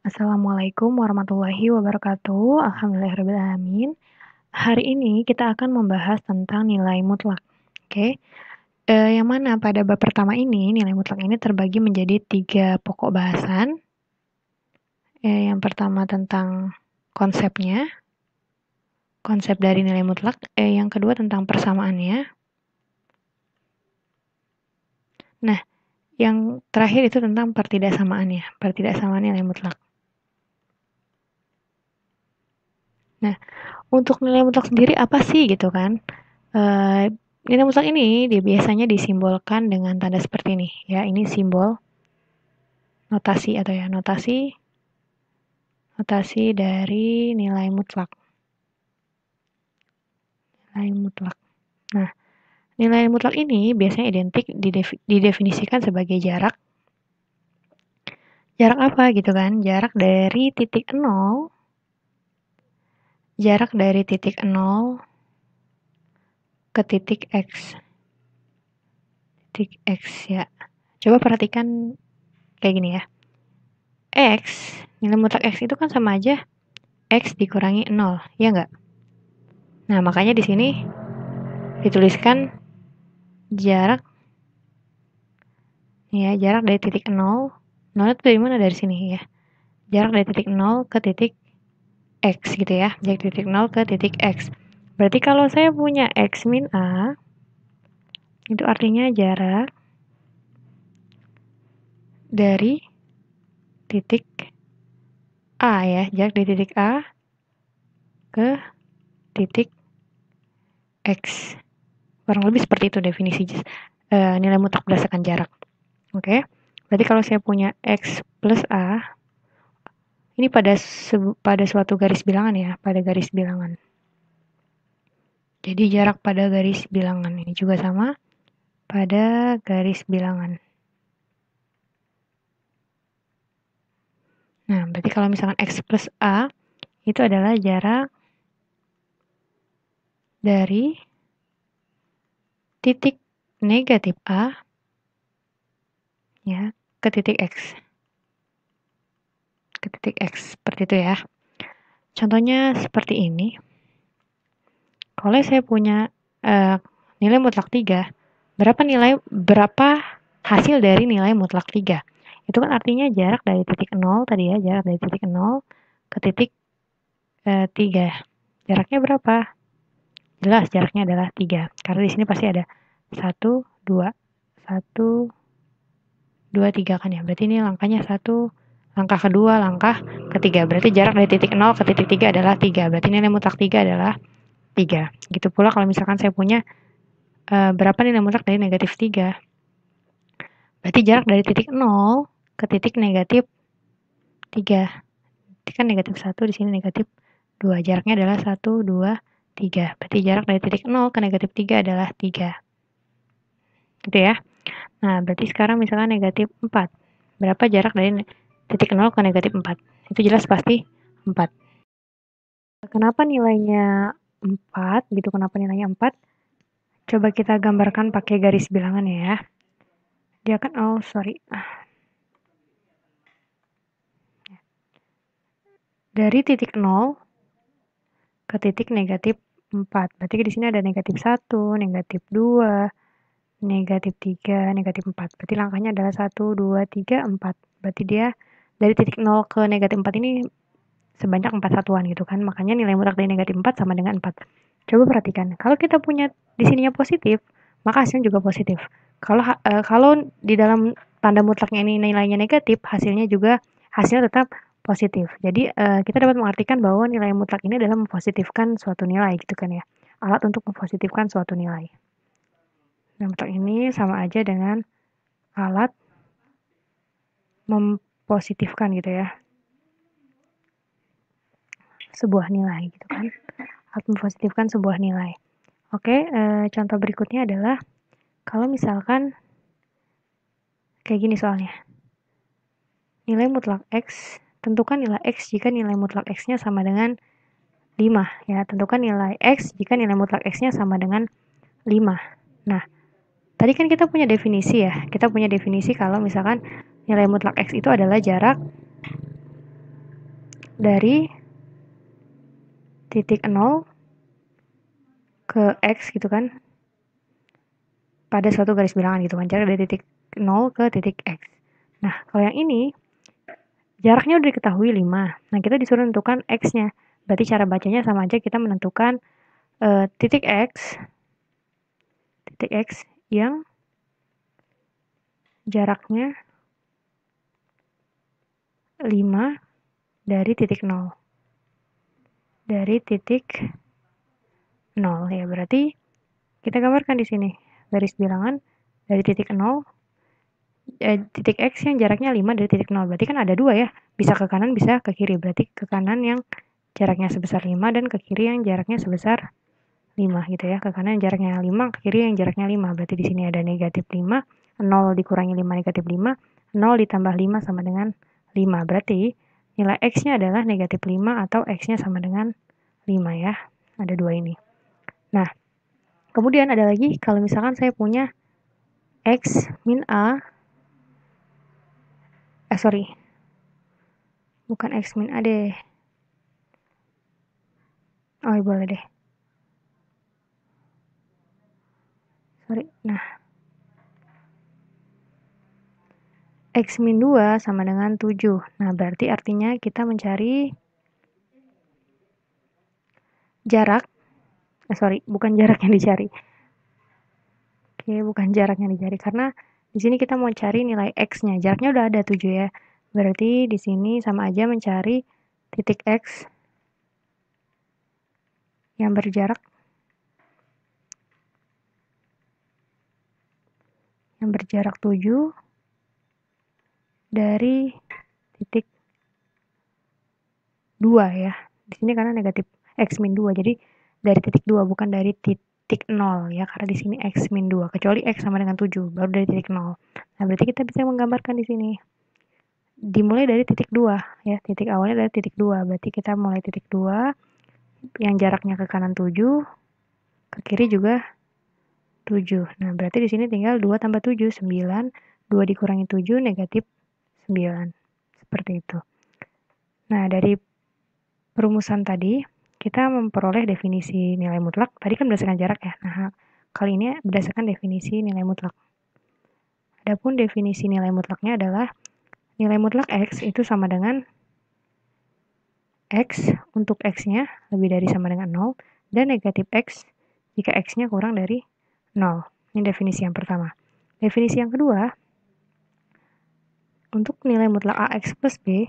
Assalamualaikum warahmatullahi wabarakatuh. Alhamdulillahirrahmanirrahim. Hari ini kita akan membahas tentang nilai mutlak. Oke, yang mana pada bab pertama ini nilai mutlak ini terbagi menjadi 3 pokok bahasan. Yang pertama tentang konsepnya, konsep dari nilai mutlak. Yang kedua tentang persamaannya. Nah, yang terakhir itu tentang pertidaksamaannya, pertidaksamaan nilai mutlak. Nah, untuk nilai mutlak sendiri apa sih gitu kan? Nilai mutlak ini biasanya disimbolkan dengan tanda seperti ini. Ya, ini simbol notasi atau ya notasi dari nilai mutlak. Nilai mutlak. Nah, nilai mutlak ini biasanya identik didefinisikan sebagai jarak. Jarak apa gitu kan? Jarak dari titik 0 ke titik X. Titik X ya. Coba perhatikan kayak gini ya. X, nilai mutlak X itu kan sama aja X dikurangi 0, ya nggak? Nah, makanya di sini dituliskan jarak dari titik 0. 0 itu dari mana? Dari sini ya. Jarak dari titik 0 ke titik X gitu ya. Jarak dari titik 0 ke titik X. Berarti kalau saya punya X min A, itu artinya jarak dari titik A ya. Jarak dari titik A ke titik X. Kurang lebih seperti itu definisi nilai mutlak berdasarkan jarak. Oke. Berarti kalau saya punya X plus A, ini pada suatu garis bilangan ya, pada garis bilangan. Jadi jarak pada garis bilangan ini juga sama pada garis bilangan. Nah, berarti kalau misalkan X plus A itu adalah jarak dari titik negatif A ya ke titik X. Ke titik X, seperti itu ya. Contohnya seperti ini. Kalau saya punya nilai mutlak 3, berapa hasil dari nilai mutlak 3? Itu kan artinya jarak dari titik 0 tadi ya, jarak dari titik 0 ke titik 3. Jaraknya berapa? Jelas jaraknya adalah 3. Karena di sini pasti ada 1, 2, 1, 2, 3 kan ya. Berarti ini langkahnya 1, langkah kedua, langkah ketiga. Berarti jarak dari titik 0 ke titik 3 adalah 3. Berarti nilai mutlak 3 adalah 3. Gitu pula kalau misalkan saya punya berapa nilai mutlak dari negatif 3. Berarti jarak dari titik 0 ke titik negatif 3. Ini kan negatif 1, di sini negatif 2. Jaraknya adalah 1, 2, 3. Berarti jarak dari titik 0 ke negatif 3 adalah 3. Gitu ya. Nah, berarti sekarang misalkan negatif 4. Berapa jarak dari titik 0 ke negatif 4? Itu jelas pasti 4. Kenapa nilainya 4 gitu? Kenapa nilainya 4? Coba kita gambarkan pakai garis bilangan ya. Dia kan, dari titik 0 ke titik negatif 4. Berarti di sini ada negatif 1, negatif 2, negatif 3, negatif 4. Berarti langkahnya adalah 1, 2, 3, 4. Berarti dia dari titik 0 ke negatif 4 ini sebanyak 4 satuan gitu kan. Makanya nilai mutlak dari negatif 4 sama dengan 4. Coba perhatikan. Kalau kita punya di sininya positif, maka hasilnya juga positif. Kalau di dalam tanda mutlaknya ini nilainya negatif, hasilnya tetap positif. Jadi kita dapat mengartikan bahwa nilai mutlak ini adalah mempositifkan suatu nilai gitu kan ya. Alat untuk mempositifkan suatu nilai. Nilai mutlak ini sama aja dengan alat mempositifkan gitu ya. Sebuah nilai gitu kan. Alat mempositifkan sebuah nilai. Oke, contoh berikutnya adalah kalau misalkan kayak gini soalnya. Nilai mutlak X, tentukan nilai X jika nilai mutlak X-nya sama dengan 5. Ya, tentukan nilai X jika nilai mutlak X-nya sama dengan 5. Nah, tadi kan kita punya definisi ya. Kita punya definisi kalau misalkan nilai mutlak X itu adalah jarak dari titik 0 ke X gitu kan, pada suatu garis bilangan gitu kan, jarak dari titik 0 ke titik X. Nah, kalau yang ini, jaraknya udah diketahui 5. Nah, kita disuruh menentukan X-nya. Berarti cara bacanya sama aja, kita menentukan titik X yang jaraknya 5 dari titik 0. Dari titik 0 ya, berarti kita gambarkan di sini garis bilangan dari titik 0 titik X yang jaraknya 5 dari titik 0. Berarti kan ada dua ya, bisa ke kanan bisa ke kiri. Berarti ke kanan yang jaraknya sebesar 5 dan ke kiri yang jaraknya sebesar 5 gitu ya. Ke kanan yang jaraknya 5, ke kiri yang jaraknya 5. Berarti di sini ada negatif 5, 0 dikurangi 5 negatif 5, 0 ditambah 5 sama dengan 5. Berarti nilai X-nya adalah negatif 5 atau X-nya sama dengan 5 ya. Ada dua ini. Nah, kemudian ada lagi kalau misalkan saya punya X min A, bukan X min A deh. Oh, boleh deh. Nah, X min 2 sama dengan 7. Nah, berarti artinya kita mencari jarak, bukan jarak yang dicari. Oke, bukan jarak yang dicari, karena di sini kita mau cari nilai X-nya. Jaraknya udah ada 7 ya. Berarti di sini sama aja mencari titik X yang berjarak 7 dari titik 2 ya. Di sini karena negatif X min 2, jadi dari titik 2 bukan dari titik 0 ya, karena di sini X min 2, kecuali X sama dengan 7, baru dari titik 0. Nah, berarti kita bisa menggambarkan di sini. Dimulai dari titik 2 ya, titik awalnya dari titik 2, berarti kita mulai titik 2, yang jaraknya ke kanan 7, ke kiri juga 7. Nah, berarti di sini tinggal 2 tambah 7, 9, 2 dikurangi 7, negatif 9. Seperti itu. Nah, dari perumusan tadi, kita memperoleh definisi nilai mutlak. Tadi kan berdasarkan jarak ya. Nah, kali ini berdasarkan definisi nilai mutlak. Adapun definisi nilai mutlaknya adalah nilai mutlak X itu sama dengan X untuk X-nya lebih dari sama dengan 0 dan negatif X jika X-nya kurang dari 0. Ini definisi yang pertama. Definisi yang kedua, untuk nilai mutlak AX plus B,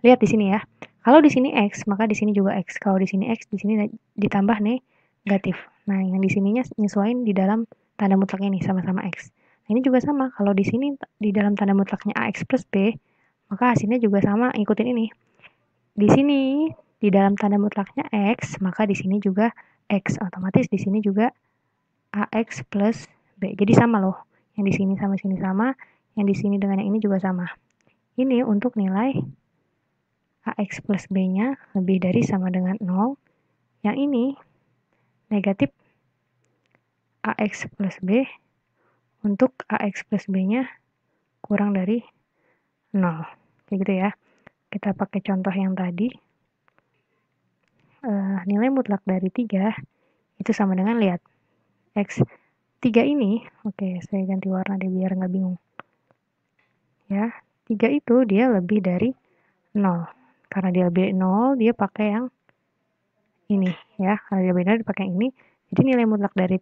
lihat di sini ya. Kalau di sini X, maka di sini juga X. Kalau di sini X, di sini ditambah negatif. Nah, yang di sininya nyesuaiin di dalam tanda mutlak ini sama-sama X. Nah, ini juga sama. Kalau di sini di dalam tanda mutlaknya AX plus B, maka hasilnya juga sama, ikutin ini. Di sini di dalam tanda mutlaknya X, maka di sini juga X. Otomatis di sini juga AX plus B. Jadi sama loh. Yang di sini sama sini sama, yang di sini dengan yang ini juga sama. Ini untuk nilai AX plus B-nya lebih dari sama dengan 0. Yang ini negatif AX plus B untuk AX plus B-nya kurang dari 0. Kayak gitu ya. Kita pakai contoh yang tadi. Nilai mutlak dari 3 itu sama dengan, lihat, X 3 ini, oke, saya ganti warna deh biar nggak bingung. Ya, 3 itu dia lebih dari 0. Karena dia lebih dari 0, dia pakai yang ini ya. Karena dia lebih dari pakai yang ini. Jadi nilai mutlak dari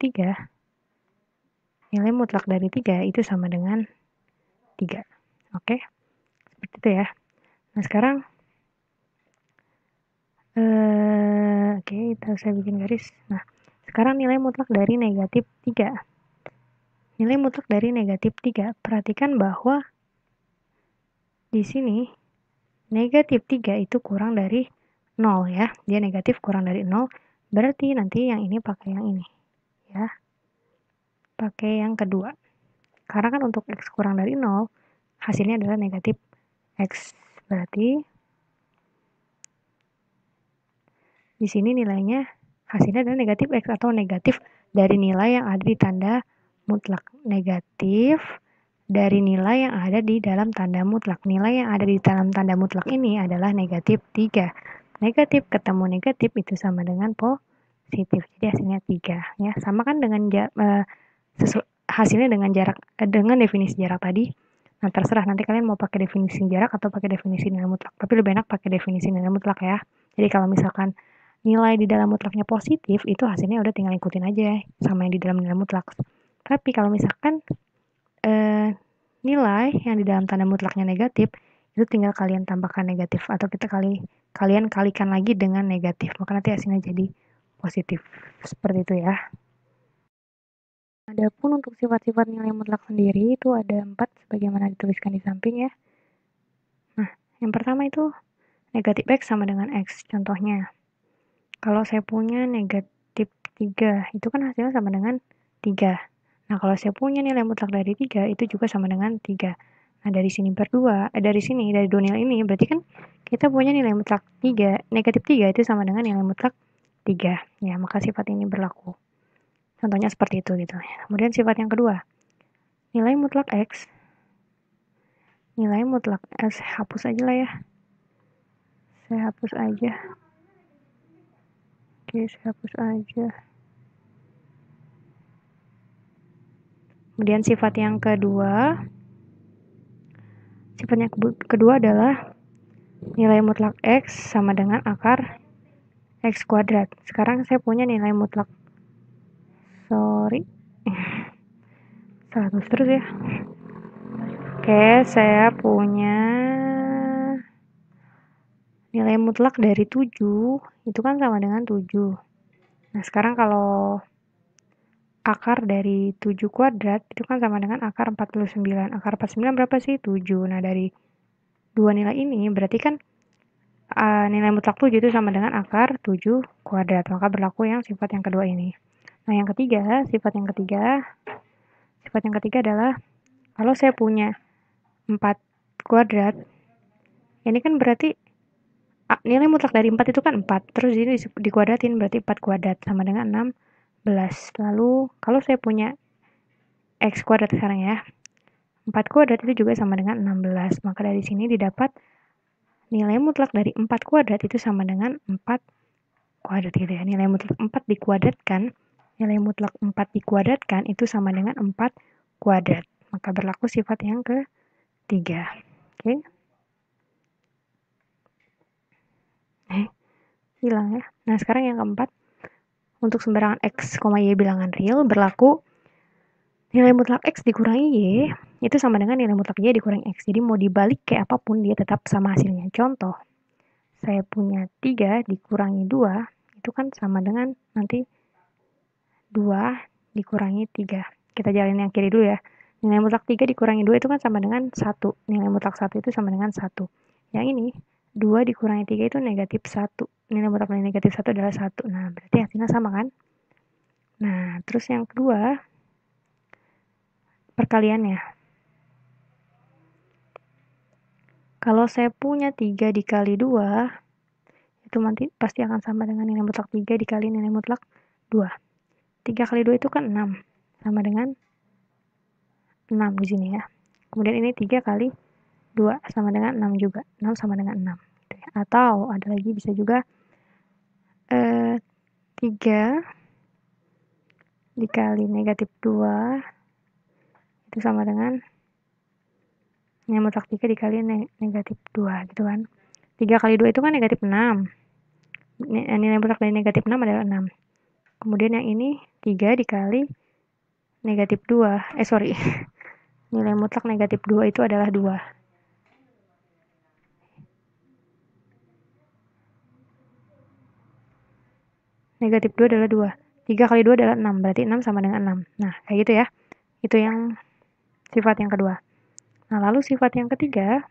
3 itu sama dengan 3. Oke. Seperti itu ya. Nah, sekarang oke, saya bikin garis. Nah, sekarang nilai mutlak dari negatif 3. Nilai mutlak dari negatif 3. Perhatikan bahwa di sini negatif 3 itu kurang dari 0 ya. Dia negatif kurang dari 0. Berarti nanti yang ini pakai yang ini. Ya. Pakai yang kedua. Karena kan untuk X kurang dari 0, hasilnya adalah negatif X. Berarti di sini nilainya hasilnya adalah negatif X atau negatif dari nilai yang ada di tanda mutlak. Negatif dari nilai yang ada di dalam tanda mutlak. Nilai yang ada di dalam tanda mutlak ini adalah negatif 3. Negatif ketemu negatif itu sama dengan positif. Jadi hasilnya 3. Ya, sama kan dengan hasilnya dengan jarak dengan definisi jarak tadi. Nah, terserah nanti kalian mau pakai definisi jarak atau pakai definisi nilai mutlak. Tapi lebih enak pakai definisi nilai mutlak ya. Jadi kalau misalkan nilai di dalam mutlaknya positif, itu hasilnya udah tinggal ikutin aja sama yang di dalam nilai mutlak. Tapi kalau misalkan nilai yang di dalam tanda mutlaknya negatif, itu tinggal kalian tambahkan negatif atau kalian kalikan lagi dengan negatif, maka nanti hasilnya jadi positif. Seperti itu ya. Adapun untuk sifat-sifat nilai mutlak sendiri itu ada 4 sebagaimana dituliskan di samping ya. Nah, yang pertama itu negatif X sama dengan X. Contohnya, kalau saya punya negatif 3, itu kan hasilnya sama dengan 3. Nah, kalau saya punya nilai mutlak dari 3, itu juga sama dengan 3. Nah, dari sini dari dua nilai ini, berarti kan kita punya nilai mutlak 3, negatif 3 itu sama dengan nilai mutlak 3. Ya, maka sifat ini berlaku. Contohnya seperti itu gitu. Kemudian sifat yang kedua, nilai mutlak X, hapus aja lah ya. Saya hapus aja. Oke, saya hapus aja. Kemudian sifat yang kedua adalah nilai mutlak X sama dengan akar X kuadrat. Sekarang saya punya nilai mutlak. Salah terus ya. Oke, saya punya nilai mutlak dari 7, itu kan sama dengan 7. Nah, sekarang kalau akar dari 7 kuadrat, itu kan sama dengan akar 49. Akar 49 berapa sih? 7. Nah, dari dua nilai ini, berarti kan nilai mutlak 7 itu sama dengan akar 7 kuadrat. Maka berlaku yang sifat yang kedua ini. Nah, sifat yang ketiga adalah kalau saya punya 4 kuadrat, ini kan berarti nilai mutlak dari 4 itu kan 4. Terus ini dikuadratin berarti 4 kuadrat sama dengan 16. Lalu kalau saya punya X kuadrat sekarang ya, 4 kuadrat itu juga sama dengan 16. Maka dari sini didapat nilai mutlak dari 4 kuadrat itu sama dengan 4 kuadrat gitu ya. Nilai mutlak 4 dikuadratkan itu sama dengan 4 kuadrat. Maka berlaku sifat yang ketiga. Oke. Hilang ya. Nah, sekarang yang keempat, untuk sembarangan X, Y bilangan real berlaku nilai mutlak X dikurangi Y itu sama dengan nilai mutlak Y dikurangi X. Jadi mau dibalik kayak apapun dia tetap sama hasilnya. Contoh, saya punya 3 dikurangi 2 itu kan sama dengan nanti 2 dikurangi 3. Kita jalanin yang kiri dulu ya. Nilai mutlak 3 dikurangi 2 itu kan sama dengan 1. Nilai mutlak 1 itu sama dengan 1. Yang ini 2 dikurangi 3 itu negatif 1. Nilai mutlak dari negatif 1 adalah 1. Nah, berarti hasilnya sama kan? Nah, terus yang kedua, perkaliannya. Kalau saya punya 3 dikali 2, itu nanti pasti akan sama dengan nilai mutlak 3 dikali nilai mutlak 2. 3 kali 2 itu kan 6. Sama dengan 6 di sini ya. Kemudian ini 3 kali 2 sama dengan 6 juga. 6 sama dengan 6. Atau ada lagi bisa juga 3 dikali negatif 2 itu sama dengan nilai mutlak 3 dikali negatif 2 gitu kan. 3 kali 2 itu kan negatif 6. Nilai mutlak dari negatif 6 adalah 6. Kemudian yang ini 3 dikali negatif 2. Nilai mutlak negatif 2 itu adalah 2. Negatif 2 adalah 2. 3 kali 2 adalah 6. Berarti 6 sama dengan 6. Nah, kayak gitu ya. Itu yang sifat yang kedua. Nah, lalu sifat yang ketiga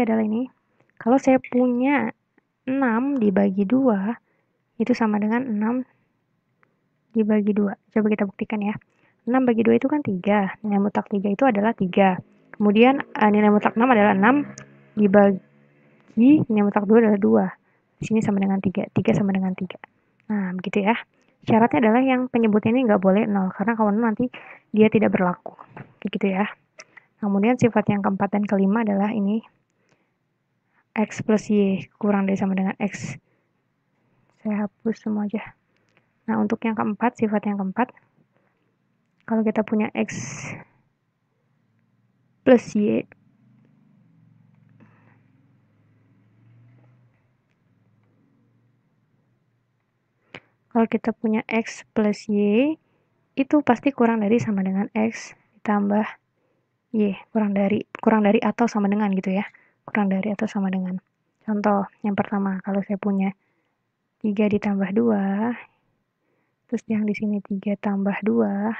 adalah ini. Kalau saya punya 6 dibagi 2, itu sama dengan 6 dibagi 2. Coba kita buktikan ya. 6 bagi 2 itu kan 3. Nilai mutlak 3 itu adalah 3. Kemudian nilai mutlak 6 adalah 6 dibagi nilai mutlak 2 adalah 2. Di sini sama dengan 3. 3 sama dengan 3. Nah, begitu ya. Syaratnya adalah yang penyebut ini nggak boleh 0, karena kalau 0 nanti dia tidak berlaku. Kayak gitu ya. Kemudian sifat yang keempat dan kelima adalah ini, X plus Y kurang dari sama dengan X. Saya hapus semua aja. Nah, untuk yang keempat, sifat yang keempat, kalau kita punya X plus Y, kalau kita punya X plus Y, itu pasti kurang dari sama dengan X ditambah Y, kurang dari atau sama dengan gitu ya. Kurang dari atau sama dengan. Contoh, yang pertama, kalau saya punya 3 ditambah 2, terus yang di sini 3 tambah 2,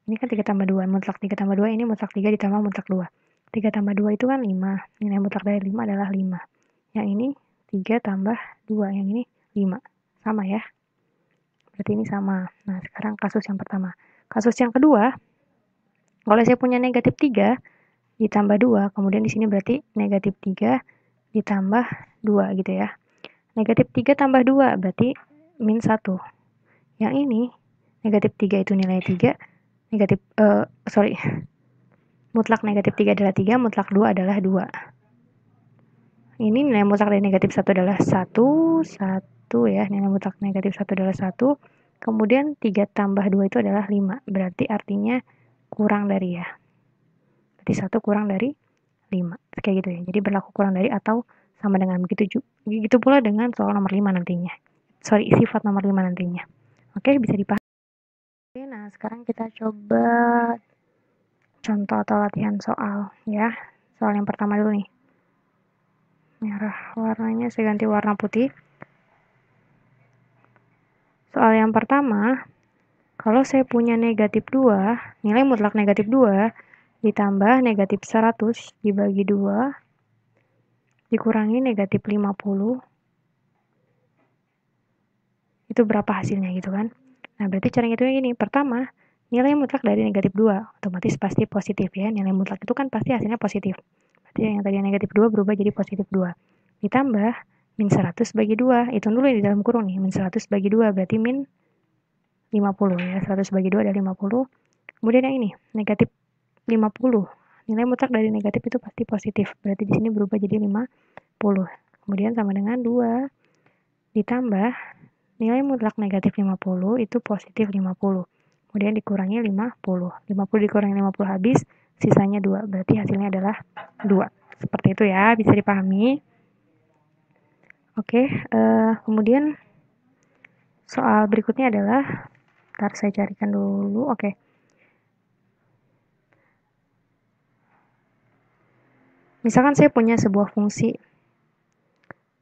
ini kan 3 tambah 2, mutlak 3 tambah 2, ini mutlak 3 ditambah mutlak 2. 3 tambah 2 itu kan 5, nilai mutlak dari 5 adalah 5. Yang ini 3 tambah 2, yang ini 5. Sama ya. Berarti ini sama. Nah, sekarang kasus yang pertama. Kasus yang kedua, kalau saya punya negatif 3 ditambah 2, kemudian di sini berarti negatif 3 ditambah 2 gitu ya. Negatif 3 tambah 2 berarti min 1. Yang ini, negatif 3 itu nilai 3, mutlak negatif 3 adalah 3, mutlak 2 adalah 2. Ini nilai mutlak dari negatif 1 adalah 1 ya, nilai mutlak negatif 1 adalah 1, kemudian 3 tambah 2 itu adalah 5, berarti artinya kurang dari ya. Berarti 1 kurang dari 5, kayak gitu ya. Jadi berlaku kurang dari atau sama dengan, begitu pula dengan soal nomor 5 nantinya. Sifat nomor 5 nantinya. Oke, bisa dipahami. Oke, nah sekarang kita coba contoh atau latihan soal ya. Soal yang pertama dulu nih. Merah warnanya saya ganti warna putih. Soal yang pertama, kalau saya punya negatif 2, nilai mutlak negatif 2 ditambah negatif 100 dibagi 2 dikurangi negatif 50, itu berapa hasilnya gitu kan. Nah, berarti cara ngitungnya gini. Pertama, nilai mutlak dari negatif 2 otomatis pasti positif ya. Nilai mutlak itu kan pasti hasilnya positif. Berarti yang tadi negatif 2 berubah jadi positif 2. Ditambah min 100 bagi 2. Hitung dulu di dalam kurung nih. Min 100 bagi 2 berarti min 50 ya. 100 bagi 2 adalah 50. Kemudian yang ini, negatif 50. Nilai mutlak dari negatif itu pasti positif. Berarti di sini berubah jadi 50. Kemudian sama dengan 2 ditambah nilai mutlak negatif 50 itu positif 50. Kemudian dikurangi 50. 50 dikurangi 50 habis, sisanya 2. Berarti hasilnya adalah 2. Seperti itu ya, bisa dipahami. Oke, kemudian soal berikutnya adalah, ntar saya carikan dulu. Oke. Misalkan saya punya sebuah fungsi.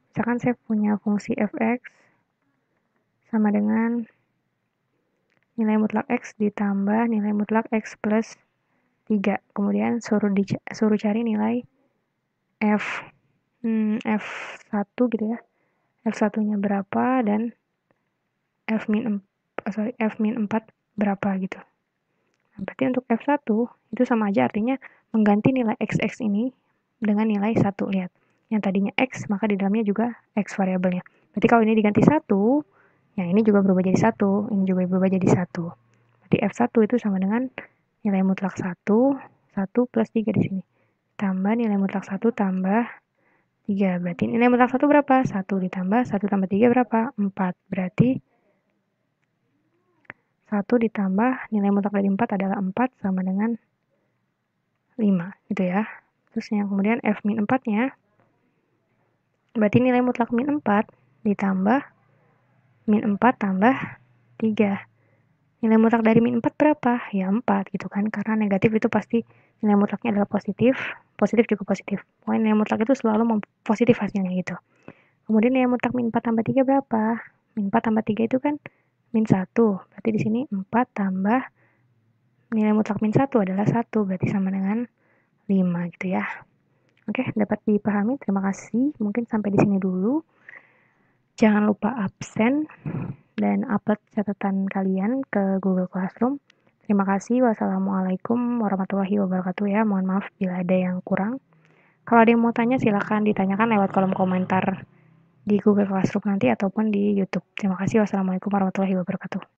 Misalkan saya punya fungsi fx sama dengan nilai mutlak x ditambah nilai mutlak x plus 3. Kemudian suruh cari nilai f1 gitu ya. F1-nya berapa dan f-4 berapa gitu. Nah, berarti untuk F1 itu sama aja artinya mengganti nilai XX ini dengan nilai 1. Lihat, yang tadinya X maka di dalamnya juga X variabelnya. Berarti kalau ini diganti 1, yang ini juga berubah jadi 1, ini juga berubah jadi 1. Berarti F1 itu sama dengan nilai mutlak 1 plus 3 di sini. Tambah nilai mutlak 1 tambah 3. Berarti nilai mutlak 1 berapa? 1 ditambah 1 tambah 3 berapa? 4. Berarti 1 ditambah nilai mutlak dari 4 adalah 4 sama dengan 5 gitu ya. Terus yang kemudian F min 4-nya berarti nilai mutlak min 4 ditambah min 4 tambah 3. Nilai mutlak dari min 4 berapa? Ya 4 gitu kan. Karena negatif itu pasti nilai mutlaknya adalah positif. Positif juga positif. Pokoknya nilai mutlak itu selalu positif hasilnya gitu. Kemudian nilai mutlak min 4 tambah 3 berapa? Min 4 tambah 3 itu kan min 1. Berarti di sini 4 tambah nilai mutlak min 1 adalah 1. Berarti sama dengan 5 gitu ya. Oke, dapat dipahami. Terima kasih. Mungkin sampai di sini dulu. Jangan lupa absen dan upload catatan kalian ke Google Classroom. Terima kasih. Wassalamualaikum warahmatullahi wabarakatuh ya. Mohon maaf bila ada yang kurang. Kalau ada yang mau tanya silahkan ditanyakan lewat kolom komentar di Google Classroom nanti ataupun di YouTube. Terima kasih. Wassalamualaikum warahmatullahi wabarakatuh.